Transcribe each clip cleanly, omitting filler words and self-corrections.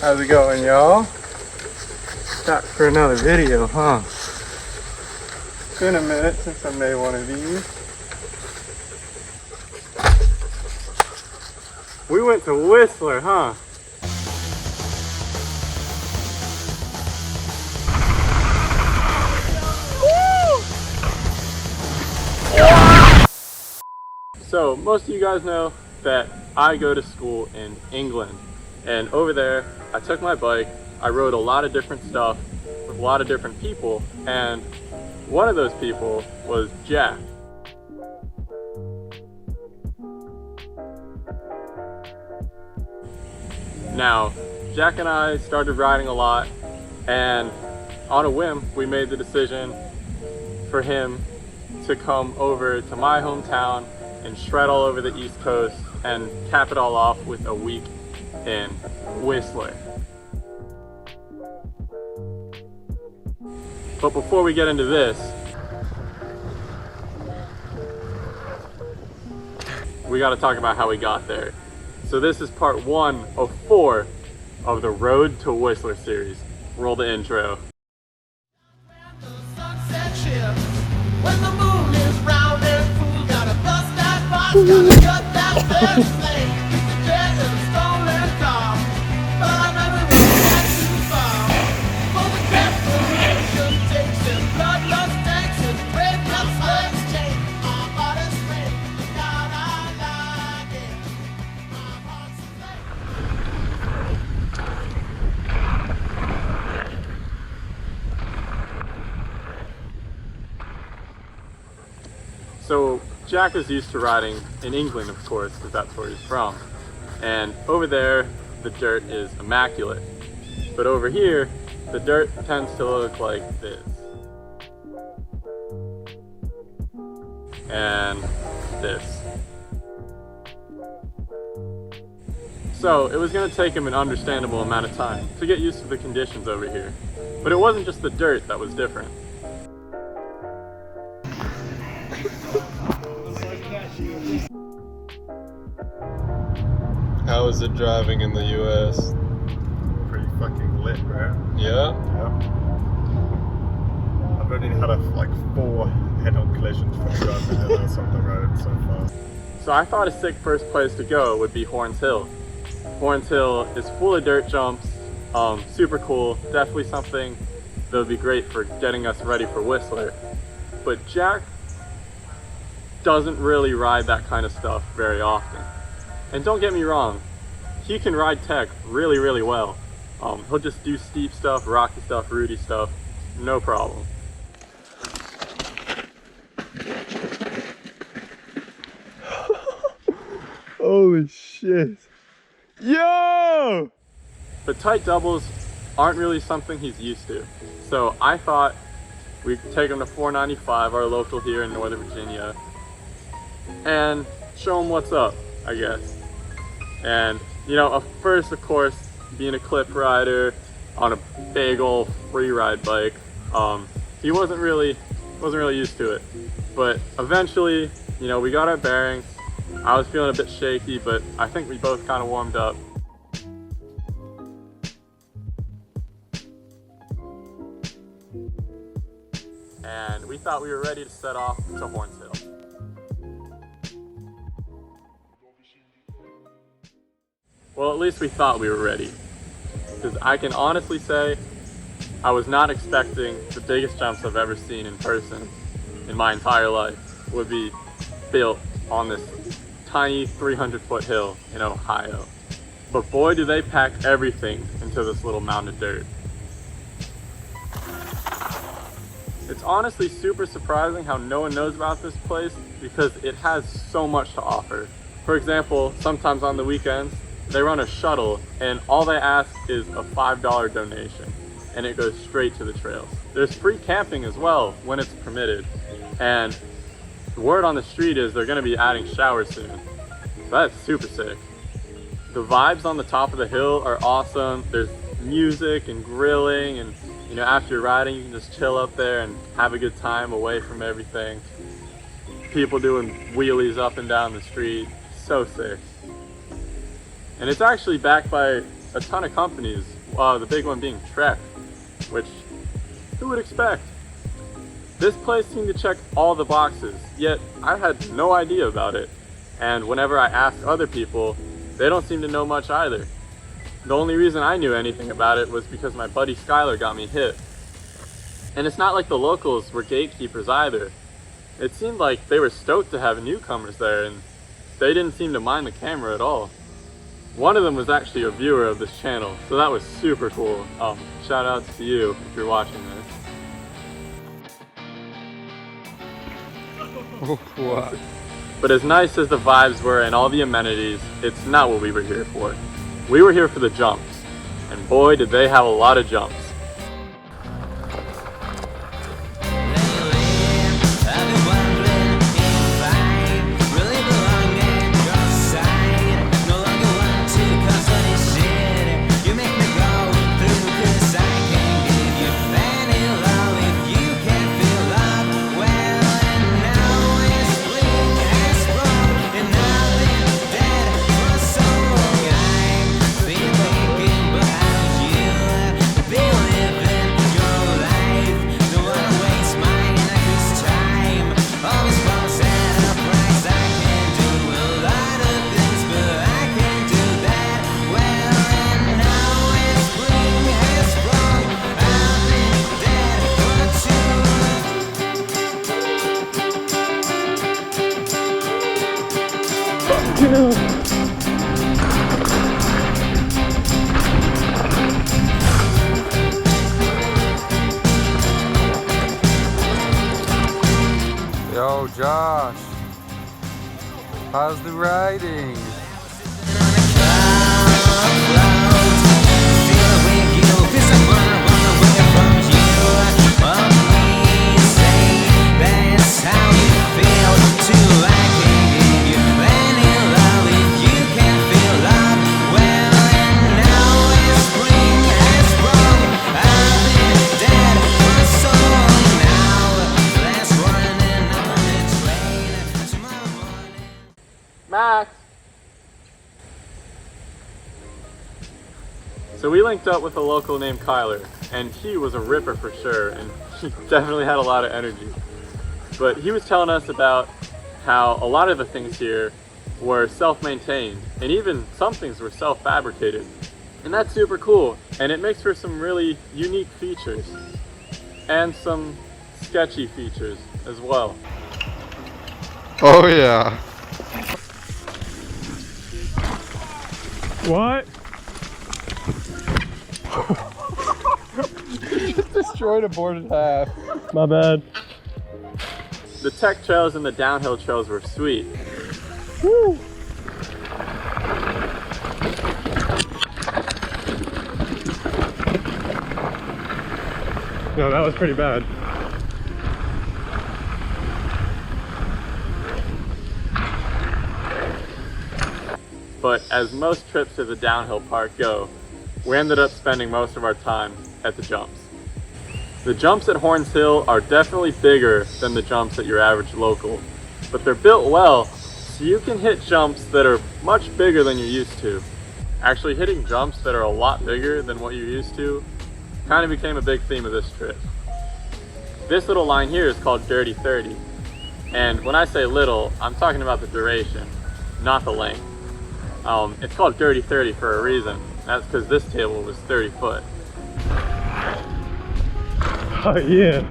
How's it going, y'all? Back for another video, huh? It's been a minute since I made one of these. We went to Whistler, huh? So most of you guys know that I go to school in England, and over there I took my bike, I rode a lot of different stuff with a lot of different people, and one of those people was Jack. Now, Jack and I started riding a lot, and on a whim we made the decision for him to come over to my hometown and shred all over the East Coast and cap it all off with a week in Whistler. But before we get into this, we got to talk about how we got there. So this is part 1 of 4 of the Road to Whistler series. Roll the intro. When the moon is round and cool, gotta bust that box, gotta cut that fence lane, keep the jet in a stolen car. But I never really got too far. For the desperation takes and bloodlust takes and brave blood slugs change. My body's straight, God I like it. My heart's So Jack is used to riding in England, of course, because that's where he's from. And over there, the dirt is immaculate. But over here, the dirt tends to look like this. And this. So it was going to take him an understandable amount of time to get used to the conditions over here. But it wasn't just the dirt that was different. How is it driving in the US? Pretty fucking lit, bro. Yeah? Yeah. I've only had like 4 head-on collisions from driving my ass on the road so far. So I thought a sick first place to go would be Horns Hill. Horns Hill is full of dirt jumps, super cool, definitely something that would be great for getting us ready for Whistler. But Jack doesn't really ride that kind of stuff very often. And don't get me wrong, he can ride tech really, really well. He'll just do steep stuff, rocky stuff, rooty stuff, no problem. Holy shit. Yo! But tight doubles aren't really something he's used to. So I thought we'd take him to 495, our local here in Northern Virginia, and show him what's up, I guess. And you know, first of course, being a clip rider on a big old free ride bike, he wasn't really used to it. But eventually, you know, we got our bearings. I was feeling a bit shaky, but I think we both kind of warmed up. And we thought we were ready to set off to Horns Hill. Well, at least we thought we were ready. Because I can honestly say, I was not expecting the biggest jumps I've ever seen in person in my entire life would be built on this tiny 300-foot hill in Ohio. But boy, do they pack everything into this little mound of dirt. It's honestly super surprising how no one knows about this place because it has so much to offer. For example, sometimes on the weekends, they run a shuttle and all they ask is a $5 donation and it goes straight to the trails. There's free camping as well when it's permitted. And the word on the street is they're gonna be adding showers soon. So that's super sick. The vibes on the top of the hill are awesome. There's music and grilling, and you know, after you're riding, you can just chill up there and have a good time away from everything. People doing wheelies up and down the street. So sick. And it's actually backed by a ton of companies the big one being Trek, which who would expect? This place seemed to check all the boxes, yet I had no idea about it. And whenever I ask other people, they don't seem to know much either. The only reason I knew anything about it was because my buddy Skylar got me hit. And it's not like the locals were gatekeepers either. It seemed like they were stoked to have newcomers there, and they didn't seem to mind the camera at all. One of them was actually a viewer of this channel, so that was super cool. Shout out to you if you're watching this. What? But as nice as the vibes were and all the amenities, it's not what we were here for. We were here for the jumps, and boy did they have a lot of jumps. Yo, Josh, how's the riding? Max! So we linked up with a local named Kyler, and he was a ripper for sure, and he definitely had a lot of energy. But he was telling us about how a lot of the things here were self-maintained, and even some things were self-fabricated. And that's super cool, and it makes for some really unique features, and some sketchy features as well. Oh yeah. What? Just destroyed a board in half. My bad. The tech trails and the downhill trails were sweet. Woo! No, that was pretty bad. But as most trips to the downhill park go, we ended up spending most of our time at the jumps. The jumps at Horns Hill are definitely bigger than the jumps at your average local, but they're built well, so you can hit jumps that are much bigger than you're used to. Actually, hitting jumps that are a lot bigger than what you're used to kind of became a big theme of this trip. This little line here is called Dirty 30, and when I say little, I'm talking about the duration, not the length. It's called Dirty 30 for a reason. That's because this table was 30 foot. Oh yeah.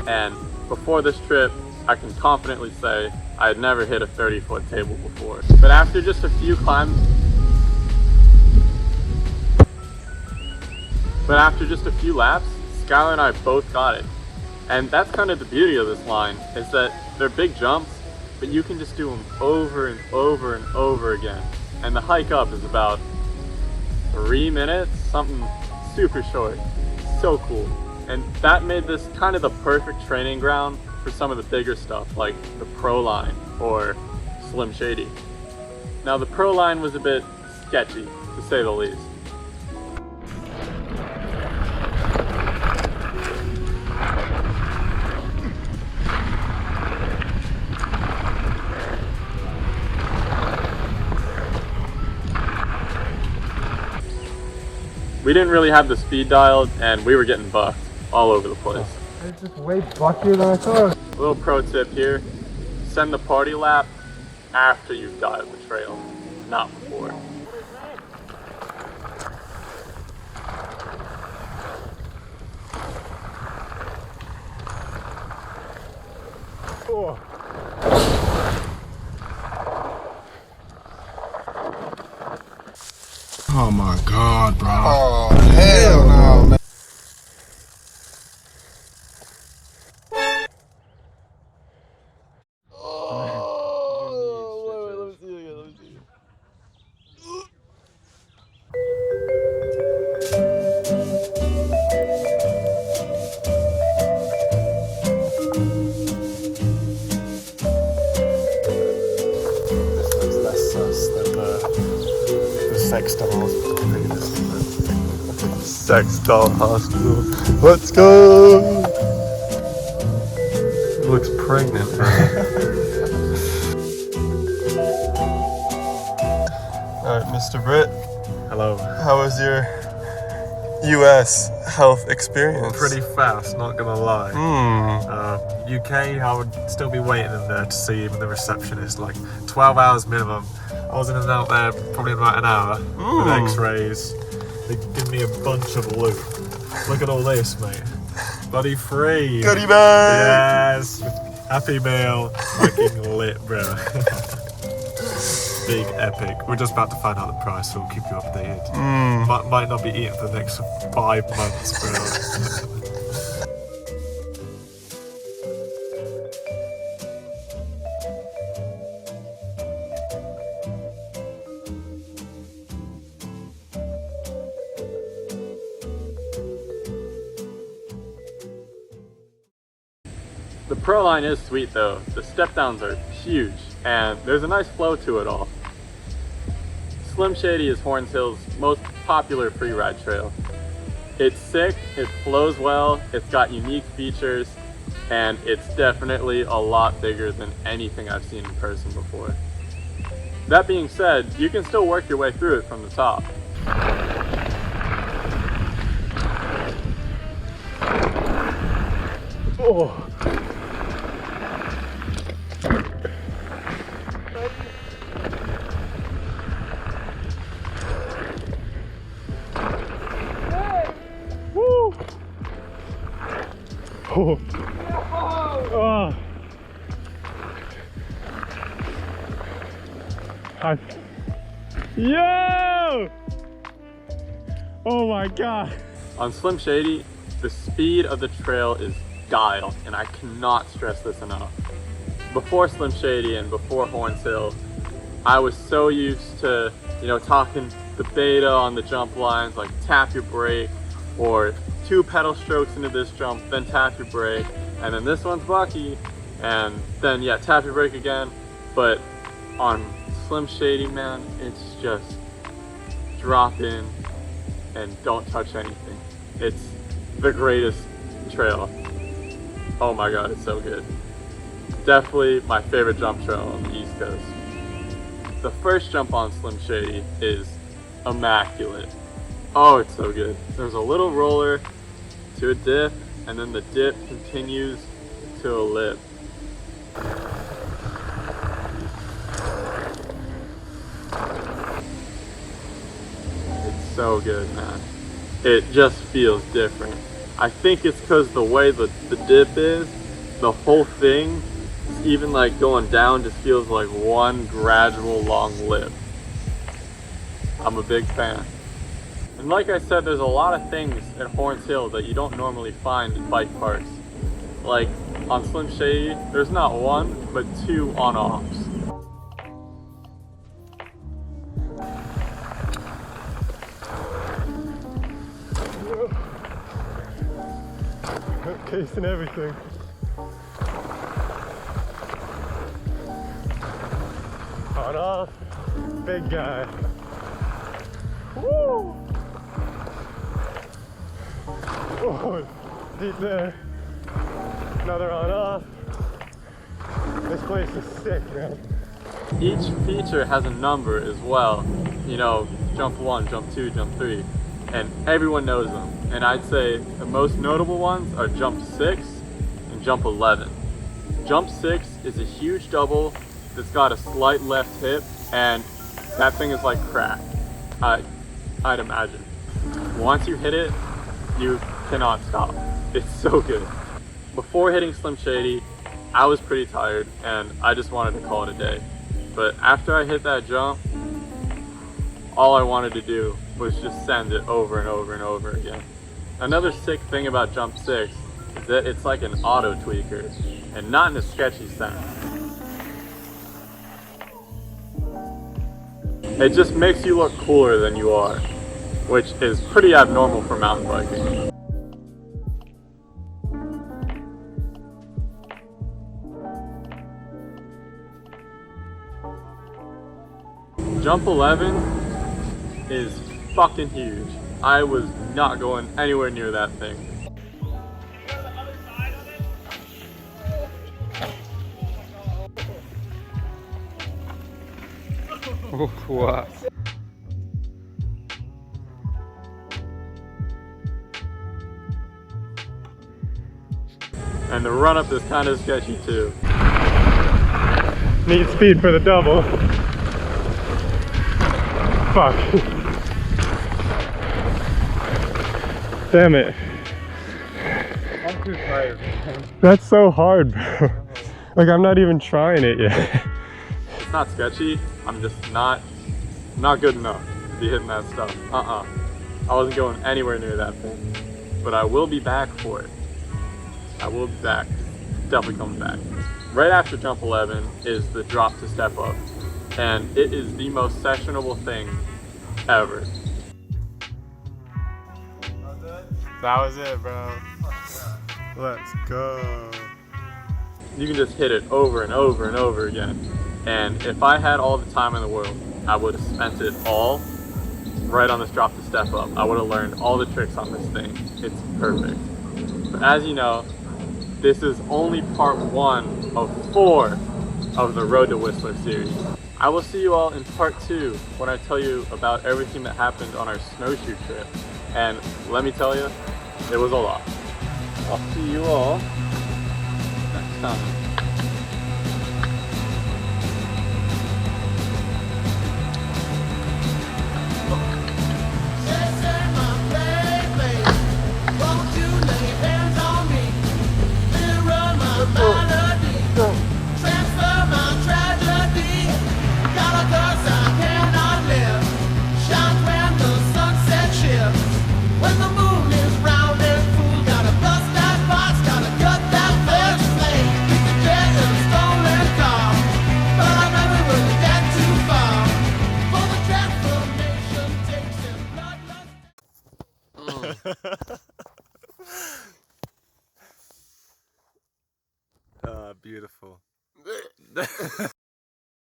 And before this trip, I can confidently say I had never hit a 30-foot table before. But after just a few climbs, laps, Skylar and I both got it. And that's kind of the beauty of this line, is that they're big jumps, but you can just do them over and over and over again. And the hike up is about 3 minutes, something super short. So cool. And that made this kind of the perfect training ground for some of the bigger stuff like the Pro line or Slim Shady. Now the Pro line was a bit sketchy, to say the least. We didn't really have the speed dialed and we were getting bucked all over the place. It's just way buckier than I thought. A little pro tip here, send the party lap after you've dialed the trail, not before. Oh. Oh my God, bro. Oh, hell no, man. This looks less sus than the sex dolls. Sex doll hospital. Let's go! Looks pregnant, Alright, Mr. Britt, Hello. how was your US health experience? Pretty fast, not gonna lie. UK, I would still be waiting in there to see even the receptionist, like 12 hours minimum. I was in and out there probably in about an hour with x-rays. They give me a bunch of loot. Look at all this, mate. Bloody free. Goodie bag! Yes. Happy meal. Fucking lit, bro. Big epic. We're just about to find out the price, so we'll keep you updated. Might not be eating for the next 5 months, bro. The Pro line is sweet though. The step downs are huge and there's a nice flow to it all. Slim Shady is Horns Hill's most popular free ride trail. It's sick, it flows well, it's got unique features, and it's definitely a lot bigger than anything I've seen in person before. That being said, you can still work your way through it from the top. Oh. Woo. Oh. Oh. Yo! Oh my God. On Slim Shady, the speed of the trail is dialed, and I cannot stress this enough. Before Slim Shady and before Horns Hill, I was so used to, talking the beta on the jump lines, like tap your brake, or 2 pedal strokes into this jump, then tap your brake, and then this one's bucky, and then tap your brake again. But on Slim Shady, man, it's just drop in and don't touch anything. It's the greatest trail. Oh my God, it's so good. Definitely my favorite jump trail on the East Coast. The first jump on Slim Shady is immaculate. Oh, it's so good. There's a little roller to a dip, and then the dip continues to a lip. It's so good, man. It just feels different. I think it's because the way the dip is, the whole thing, even like going down, just feels like one gradual long lip. I'm a big fan. And like I said, there's a lot of things at Horns Hill that you don't normally find in bike parks. Like on Slim Shady, there's not 1, but 2 on-offs. Case and everything. On off, big guy. Woo! Oh, deep there. Another on off. This place is sick, man. Each feature has a number as well. Jump 1, jump 2, jump 3. and everyone knows them. And I'd say the most notable ones are jump 6 and jump 11. Jump 6 is a huge double that's got a slight left hip, and that thing is like crack, I'd imagine. Once you hit it, you cannot stop. It's so good. Before hitting Slim Shady, I was pretty tired and I just wanted to call it a day. But after I hit that jump, all I wanted to do was just send it over and over and over again. Another sick thing about jump 6 is that it's like an auto tweaker, and not in a sketchy sense. It just makes you look cooler than you are, which is pretty abnormal for mountain biking. Jump 11 is fucking huge. I was not going anywhere near that thing. What? And the run up is kind of sketchy too. Need speed for the double. Fuck. Damn it. I'm too tired. That's so hard, bro. Like, I'm not even trying it yet. It's not sketchy, I'm just not good enough to be hitting that stuff. I wasn't going anywhere near that thing. But I will be back for it. I will be back. Definitely coming back. Right after jump 11 is the drop to step up. And it is the most sessionable thing ever. That was it, bro. Let's go. You can just hit it over and over and over again. And if I had all the time in the world, I would have spent it all right on this drop to step up. I would have learned all the tricks on this thing. It's perfect. But as you know, this is only part 1 of 4 of the Road to Whistler series. I will see you all in part 2 when I tell you about everything that happened on our snowshoe trip. And let me tell you, it was a lot. I'll see you all next time. Beautiful.